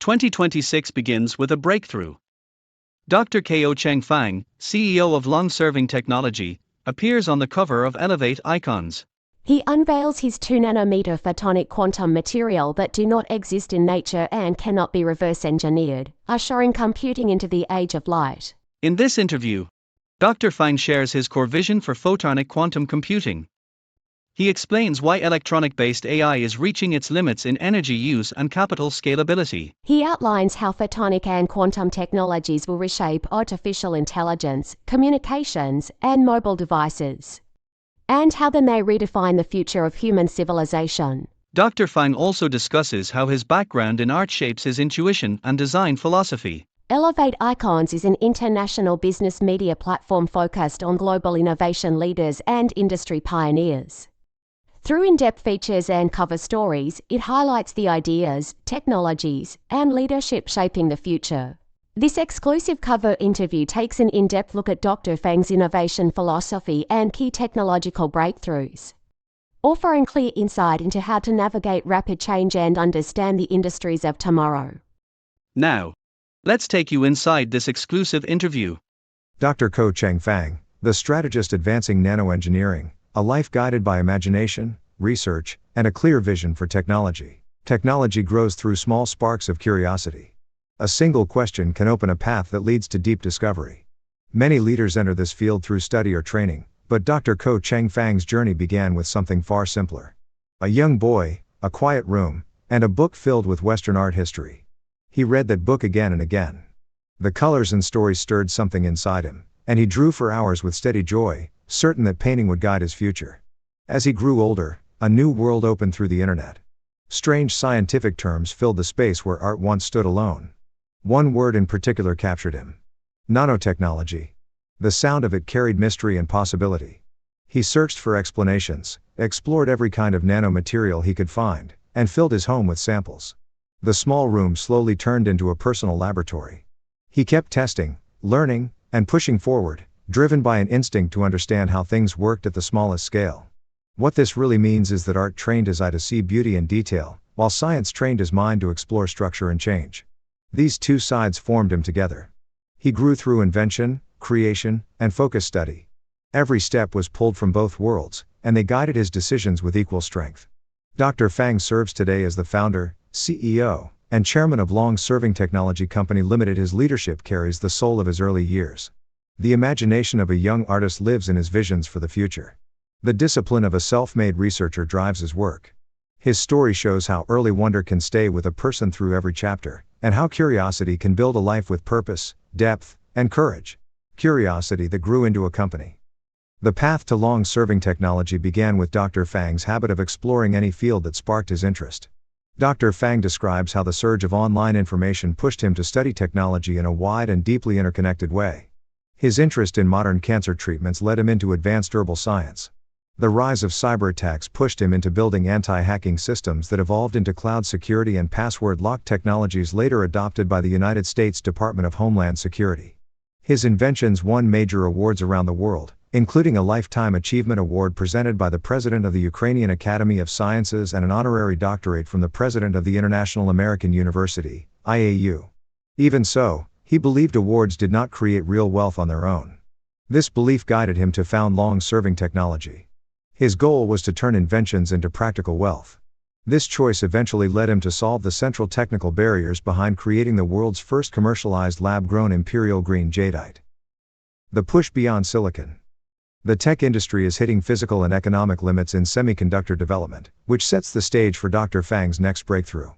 2026 begins with a breakthrough. Dr. Ko Cheng Fang, CEO of LongServing Technology, appears on the cover of Elevate Icons. He unveils his 2-nanometer photonic quantum material that do not exist in nature and cannot be reverse engineered, ushering computing into the age of light. In this interview, Dr. Fang shares his core vision for photonic quantum computing. He explains why electronic-based AI is reaching its limits in energy use and capital scalability. He outlines how photonic and quantum technologies will reshape artificial intelligence, communications, and mobile devices, and how they may redefine the future of human civilization. Dr. Fang also discusses how his background in art shapes his intuition and design philosophy. Elevate Icons is an international business media platform focused on global innovation leaders and industry pioneers. Through in-depth features and cover stories, it highlights the ideas, technologies, and leadership shaping the future. This exclusive cover interview takes an in-depth look at Dr. Fang's innovation philosophy and key technological breakthroughs, offering clear insight into how to navigate rapid change and understand the industries of tomorrow. Now, let's take you inside this exclusive interview. Dr. Ko Cheng Fang, the strategist advancing nanoengineering, a life guided by imagination, research, and a clear vision for technology. Technology grows through small sparks of curiosity. A single question can open a path that leads to deep discovery. Many leaders enter this field through study or training, but Dr. Ko Cheng Fang's journey began with something far simpler. A young boy, a quiet room, and a book filled with Western art history. He read that book again and again. The colors and stories stirred something inside him, and he drew for hours with steady joy, certain that painting would guide his future. As he grew older, a new world opened through the internet. Strange scientific terms filled the space where art once stood alone. One word in particular captured him: nanotechnology. The sound of it carried mystery and possibility. He searched for explanations, explored every kind of nanomaterial he could find, and filled his home with samples. The small room slowly turned into a personal laboratory. He kept testing, learning, and pushing forward, driven by an instinct to understand how things worked at the smallest scale. What this really means is that art trained his eye to see beauty and detail, while science trained his mind to explore structure and change. These two sides formed him together. He grew through invention, creation, and focused study. Every step was pulled from both worlds, and they guided his decisions with equal strength. Dr. Fang serves today as the founder, CEO, and chairman of LongServing Technology Company Limited. His leadership carries the soul of his early years. The imagination of a young artist lives in his visions for the future. The discipline of a self-made researcher drives his work. His story shows how early wonder can stay with a person through every chapter, and how curiosity can build a life with purpose, depth, and courage. Curiosity that grew into a company. The path to LongServing Technology began with Dr. Fang's habit of exploring any field that sparked his interest. Dr. Fang describes how the surge of online information pushed him to study technology in a wide and deeply interconnected way. His interest in modern cancer treatments led him into advanced herbal science. The rise of cyberattacks pushed him into building anti-hacking systems that evolved into cloud security and password-locked technologies later adopted by the United States Department of Homeland Security. His inventions won major awards around the world, including a Lifetime Achievement Award presented by the President of the Ukrainian Academy of Sciences and an honorary doctorate from the President of the International American University, IAU. Even so, he believed awards did not create real wealth on their own. This belief guided him to found LongServing Technology. His goal was to turn inventions into practical wealth. This choice eventually led him to solve the central technical barriers behind creating the world's first commercialized lab-grown imperial green jadeite. The push beyond silicon. The tech industry is hitting physical and economic limits in semiconductor development, which sets the stage for Dr. Fang's next breakthrough.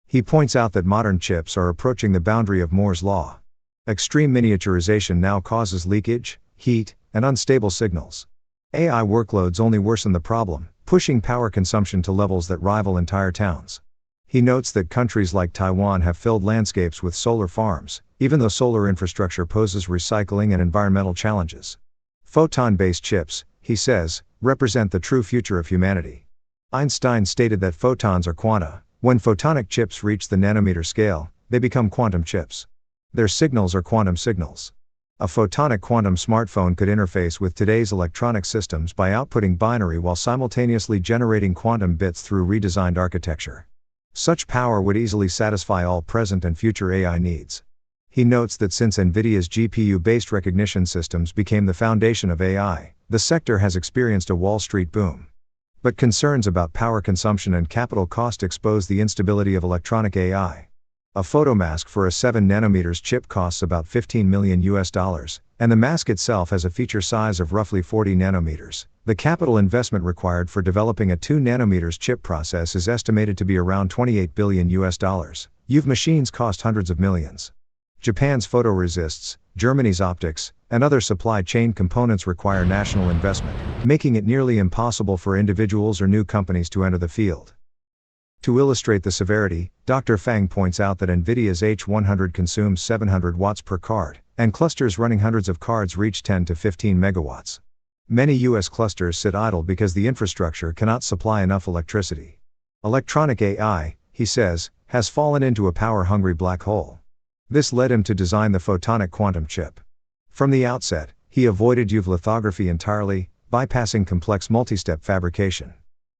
He points out that modern chips are approaching the boundary of Moore's law. Extreme miniaturization now causes leakage, heat, and unstable signals. AI workloads only worsen the problem, pushing power consumption to levels that rival entire towns. He notes that countries like Taiwan have filled landscapes with solar farms, even though solar infrastructure poses recycling and environmental challenges. Photon-based chips, he says, represent the true future of humanity. Einstein stated that photons are quanta. When photonic chips reach the nanometer scale, they become quantum chips. Their signals are quantum signals. A photonic quantum smartphone could interface with today's electronic systems by outputting binary while simultaneously generating quantum bits through redesigned architecture. Such power would easily satisfy all present and future AI needs. He notes that since NVIDIA's GPU-based recognition systems became the foundation of AI, the sector has experienced a Wall Street boom. But concerns about power consumption and capital cost expose the instability of electronic AI. A photomask for a 7 nanometers chip costs about $15 million, and the mask itself has a feature size of roughly 40 nanometers. The capital investment required for developing a 2 nanometers chip process is estimated to be around $28 billion. UV machines cost hundreds of millions. Japan's photoresists, Germany's optics, and other supply chain components require national investment, making it nearly impossible for individuals or new companies to enter the field. To illustrate the severity, Dr. Fang points out that NVIDIA's H100 consumes 700 watts per card, and clusters running hundreds of cards reach 10 to 15 megawatts. Many US clusters sit idle because the infrastructure cannot supply enough electricity. Electronic AI, he says, has fallen into a power-hungry black hole. This led him to design the photonic quantum chip. From the outset, he avoided UV lithography entirely, bypassing complex multi-step fabrication.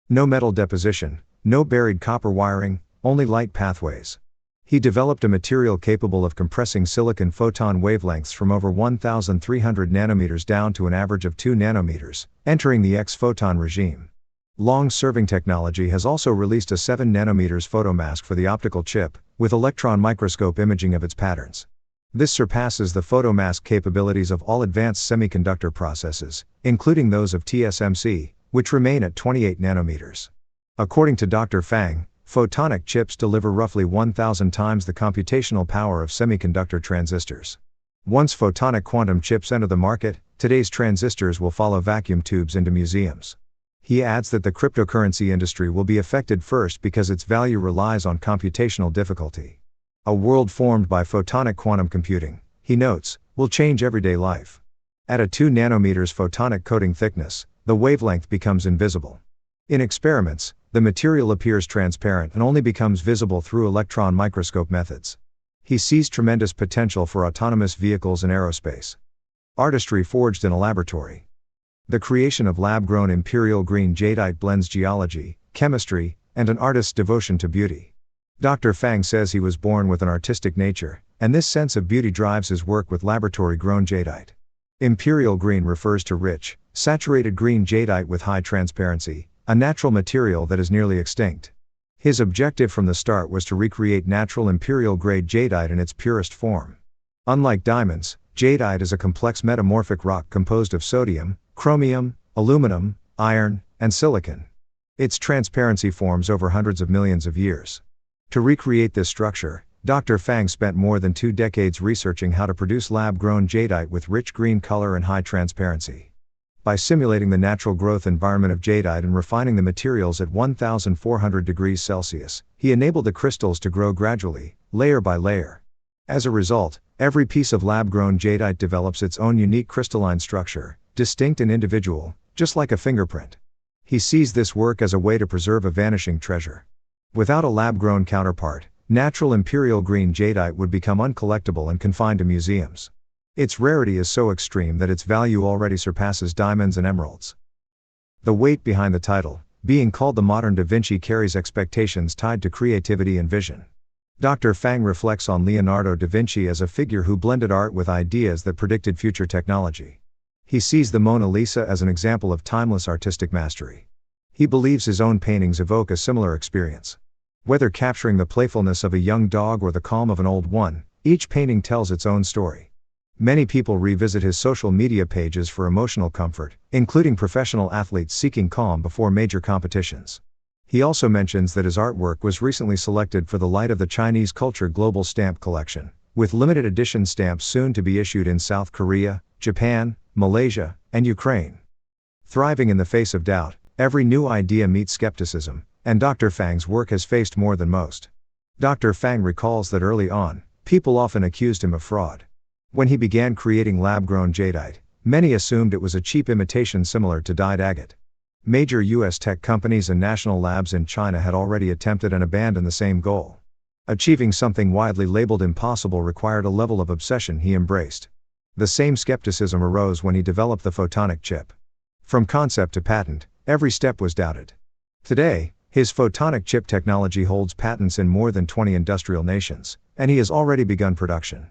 No metal deposition, no buried copper wiring, only light pathways. He developed a material capable of compressing silicon photon wavelengths from over 1,300 nanometers down to an average of 2 nanometers, entering the X-photon regime. LongServing technology has also released a 7 nanometers photomask for the optical chip, with electron microscope imaging of its patterns. This surpasses the photomask capabilities of all advanced semiconductor processes, including those of TSMC, which remain at 28 nanometers. According to Dr. Fang, photonic chips deliver roughly 1,000 times the computational power of semiconductor transistors. Once photonic quantum chips enter the market, today's transistors will follow vacuum tubes into museums. He adds that the cryptocurrency industry will be affected first because its value relies on computational difficulty. A world formed by photonic quantum computing, he notes, will change everyday life. At a 2 nanometers photonic coating thickness, the wavelength becomes invisible. In experiments, the material appears transparent and only becomes visible through electron microscope methods. He sees tremendous potential for autonomous vehicles and aerospace. Artistry forged in a laboratory. The creation of lab-grown imperial green jadeite blends geology, chemistry, and an artist's devotion to beauty. Dr. Fang says he was born with an artistic nature, and this sense of beauty drives his work with laboratory-grown jadeite. Imperial green refers to rich, saturated green jadeite with high transparency, a natural material that is nearly extinct. His objective from the start was to recreate natural imperial-grade jadeite in its purest form. Unlike diamonds, jadeite is a complex metamorphic rock composed of sodium, chromium, aluminum, iron, and silicon. Its transparency forms over hundreds of millions of years. To recreate this structure, Dr. Fang spent more than 2 decades researching how to produce lab-grown jadeite with rich green color and high transparency. By simulating the natural growth environment of jadeite and refining the materials at 1,400 degrees Celsius, he enabled the crystals to grow gradually, layer by layer. As a result, every piece of lab-grown jadeite develops its own unique crystalline structure, distinct and individual, just like a fingerprint. He sees this work as a way to preserve a vanishing treasure. Without a lab-grown counterpart, natural imperial green jadeite would become uncollectible and confined to museums. Its rarity is so extreme that its value already surpasses diamonds and emeralds. The weight behind the title, being called the modern Da Vinci, carries expectations tied to creativity and vision. Dr. Fang reflects on Leonardo da Vinci as a figure who blended art with ideas that predicted future technology. He sees the Mona Lisa as an example of timeless artistic mastery. He believes his own paintings evoke a similar experience. Whether capturing the playfulness of a young dog or the calm of an old one, each painting tells its own story. Many people revisit his social media pages for emotional comfort, including professional athletes seeking calm before major competitions. He also mentions that his artwork was recently selected for the Light of the Chinese Culture Global Stamp Collection, with limited edition stamps soon to be issued in South Korea, Japan, Malaysia, and Ukraine. Thriving in the face of doubt, every new idea meets skepticism, and Dr. Fang's work has faced more than most. Dr. Fang recalls that early on, people often accused him of fraud. When he began creating lab-grown jadeite, many assumed it was a cheap imitation similar to dyed agate. Major US tech companies and national labs in China had already attempted and abandoned the same goal. Achieving something widely labeled impossible required a level of obsession he embraced. The same skepticism arose when he developed the photonic chip. From concept to patent, every step was doubted. Today, His photonic chip technology holds patents in more than 20 industrial nations, and he has already begun production.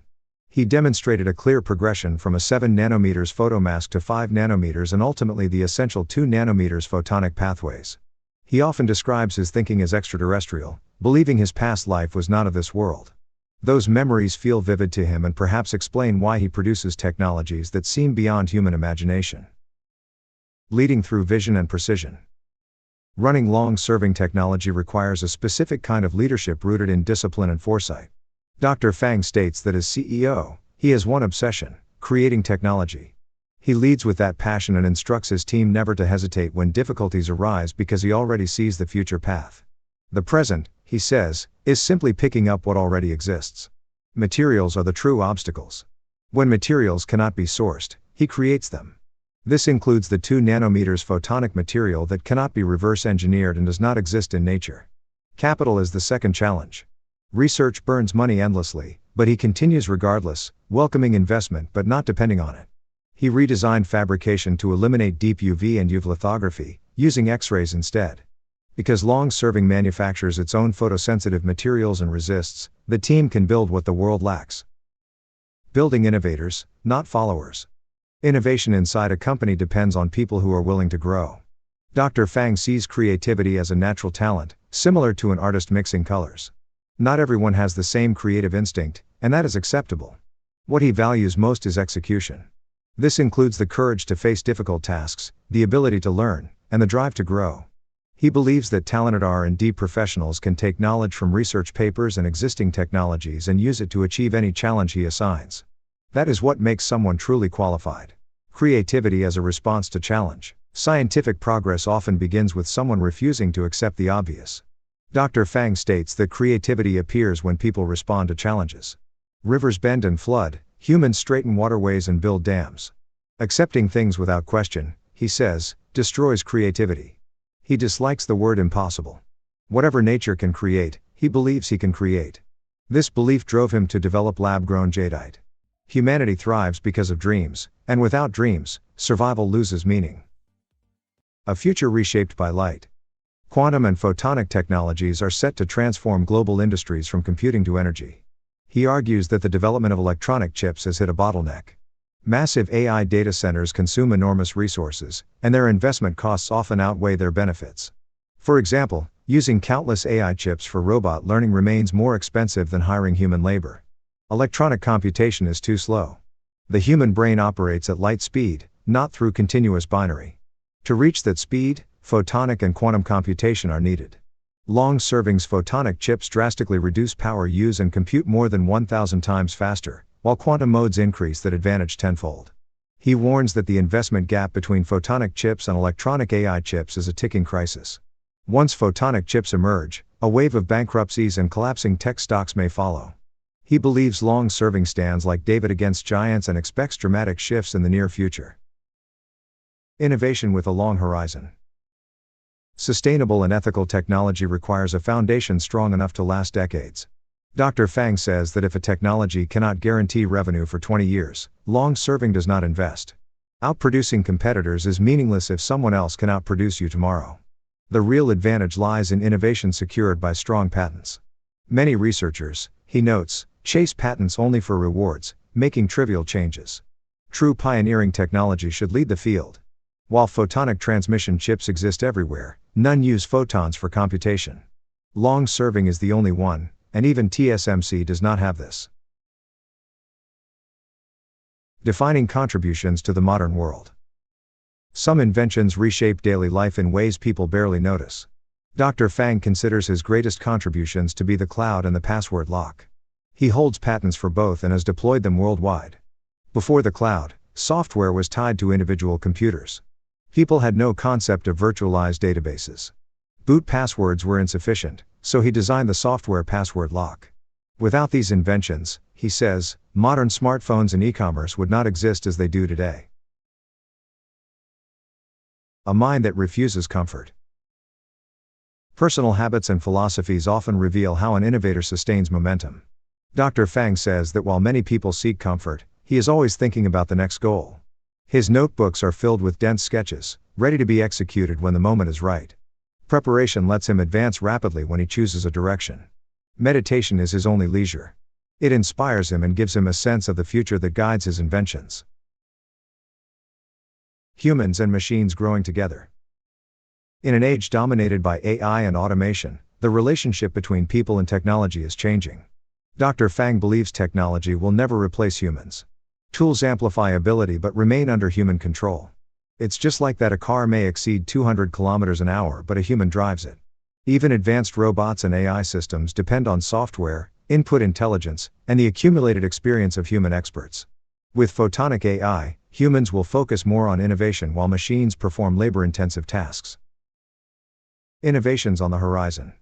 He demonstrated a clear progression from a 7 nanometers photomask to 5 nanometers and ultimately the essential 2 nanometers photonic pathways. He often describes his thinking as extraterrestrial, believing his past life was not of this world. Those memories feel vivid to him and perhaps explain why he produces technologies that seem beyond human imagination. Leading through vision and precision. Running long-serving technology requires a specific kind of leadership rooted in discipline and foresight. Dr. Fang states that as CEO, he has one obsession: creating technology. He leads with that passion and instructs his team never to hesitate when difficulties arise because he already sees the future path. The present, he says, is simply picking up what already exists. Materials are the true obstacles. When materials cannot be sourced, he creates them. This includes the 2 nanometers photonic material that cannot be reverse engineered and does not exist in nature. Capital is the second challenge. Research burns money endlessly, but he continues regardless, welcoming investment but not depending on it. He redesigned fabrication to eliminate deep UV and UV lithography, using X-rays instead. Because LongServing manufactures its own photosensitive materials and resists, the team can build what the world lacks. Building innovators, not followers. Innovation inside a company depends on people who are willing to grow. Dr. Fang sees creativity as a natural talent, similar to an artist mixing colors. Not everyone has the same creative instinct, and that is acceptable. What he values most is execution. This includes the courage to face difficult tasks, the ability to learn, and the drive to grow. He believes that talented R&D professionals can take knowledge from research papers and existing technologies and use it to achieve any challenge he assigns. That is what makes someone truly qualified. Creativity as a response to challenge. Scientific progress often begins with someone refusing to accept the obvious. Dr. Fang states that creativity appears when people respond to challenges. Rivers bend and flood, humans straighten waterways and build dams. Accepting things without question, he says, destroys creativity. He dislikes the word impossible. Whatever nature can create, he believes he can create. This belief drove him to develop lab-grown jadeite. Humanity thrives because of dreams, and without dreams, survival loses meaning. A future reshaped by light. Quantum and photonic technologies are set to transform global industries from computing to energy. He argues that the development of electronic chips has hit a bottleneck. Massive AI data centers consume enormous resources, and their investment costs often outweigh their benefits. For example, using countless AI chips for robot learning remains more expensive than hiring human labor. Electronic computation is too slow. The human brain operates at light speed, not through continuous binary. To reach that speed, photonic and quantum computation are needed. LongServing's photonic chips drastically reduce power use and compute more than 1,000 times faster, while quantum modes increase that advantage tenfold. He warns that the investment gap between photonic chips and electronic AI chips is a ticking crisis. Once photonic chips emerge, a wave of bankruptcies and collapsing tech stocks may follow. He believes LongServing stands like David against giants and expects dramatic shifts in the near future. Innovation with a long horizon. Sustainable and ethical technology requires a foundation strong enough to last decades. Dr. Fang says that if a technology cannot guarantee revenue for 20 years, LongServing does not invest. Outproducing competitors is meaningless if someone else can outproduce you tomorrow. The real advantage lies in innovation secured by strong patents. Many researchers, he notes, chase patents only for rewards, making trivial changes. True pioneering technology should lead the field. While photonic transmission chips exist everywhere, none use photons for computation. LongServing is the only one, and even TSMC does not have this. Defining contributions to the modern world. Some inventions reshape daily life in ways people barely notice. Dr. Fang considers his greatest contributions to be the cloud and the password lock. He holds patents for both and has deployed them worldwide. Before the cloud, software was tied to individual computers. People had no concept of virtualized databases. Boot passwords were insufficient, so he designed the software password lock. Without these inventions, he says, modern smartphones and e-commerce would not exist as they do today. A mind that refuses comfort. Personal habits and philosophies often reveal how an innovator sustains momentum. Dr. Fang says that while many people seek comfort, he is always thinking about the next goal. His notebooks are filled with dense sketches, ready to be executed when the moment is right. Preparation lets him advance rapidly when he chooses a direction. Meditation is his only leisure. It inspires him and gives him a sense of the future that guides his inventions. Humans and machines growing together. In an age dominated by AI and automation, the relationship between people and technology is changing. Dr. Fang believes technology will never replace humans. Tools amplify ability but remain under human control. It's just like that a car may exceed 200 kilometers an hour but a human drives it. Even advanced robots and AI systems depend on software, input intelligence, and the accumulated experience of human experts. With photonic AI, humans will focus more on innovation while machines perform labor-intensive tasks. Innovations on the horizon.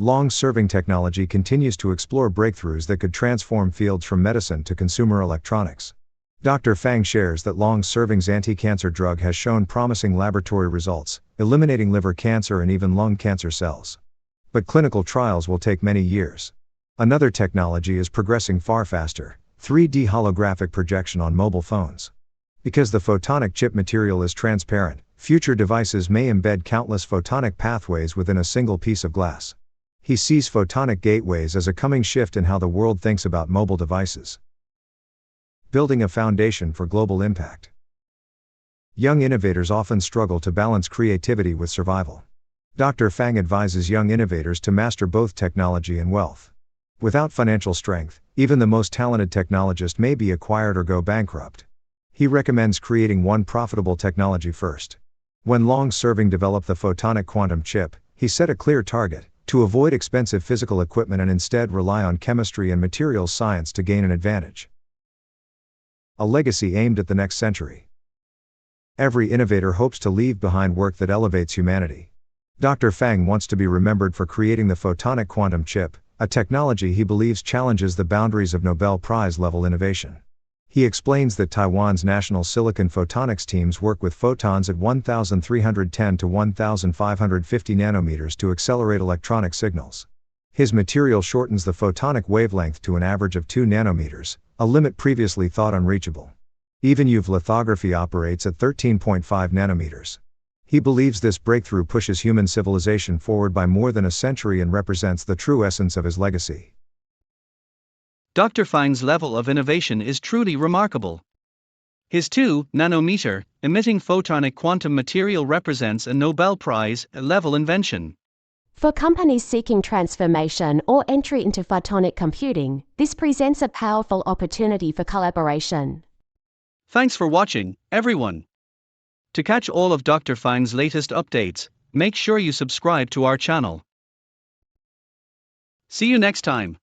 LongServing technology continues to explore breakthroughs that could transform fields from medicine to consumer electronics. Dr. Fang shares that LongServing's anti-cancer drug has shown promising laboratory results, eliminating liver cancer and even lung cancer cells. But clinical trials will take many years. Another technology is progressing far faster: 3D holographic projection on mobile phones. Because the photonic chip material is transparent, future devices may embed countless photonic pathways within a single piece of glass. He sees photonic gateways as a coming shift in how the world thinks about mobile devices. Building a foundation for global impact. Young innovators often struggle to balance creativity with survival. Dr. Fang advises young innovators to master both technology and wealth. Without financial strength, even the most talented technologist may be acquired or go bankrupt. He recommends creating one profitable technology first. When LongServing developed the photonic quantum chip, he set a clear target: to avoid expensive physical equipment and instead rely on chemistry and materials science to gain an advantage. A legacy aimed at the next century. Every innovator hopes to leave behind work that elevates humanity. Dr. Fang wants to be remembered for creating the photonic quantum chip, a technology he believes challenges the boundaries of Nobel Prize-level innovation. He explains that Taiwan's national silicon photonics teams work with photons at 1310 to 1550 nanometers to accelerate electronic signals. His material shortens the photonic wavelength to an average of 2 nanometers, a limit previously thought unreachable. Even UV lithography operates at 13.5 nanometers. He believes this breakthrough pushes human civilization forward by more than a century and represents the true essence of his legacy. Dr. Fang's level of innovation is truly remarkable. His 2-nanometer, emitting photonic quantum material represents a Nobel Prize-level invention. For companies seeking transformation or entry into photonic computing, this presents a powerful opportunity for collaboration. Thanks for watching, everyone. To catch all of Dr. Fang's latest updates, make sure you subscribe to our channel. See you next time.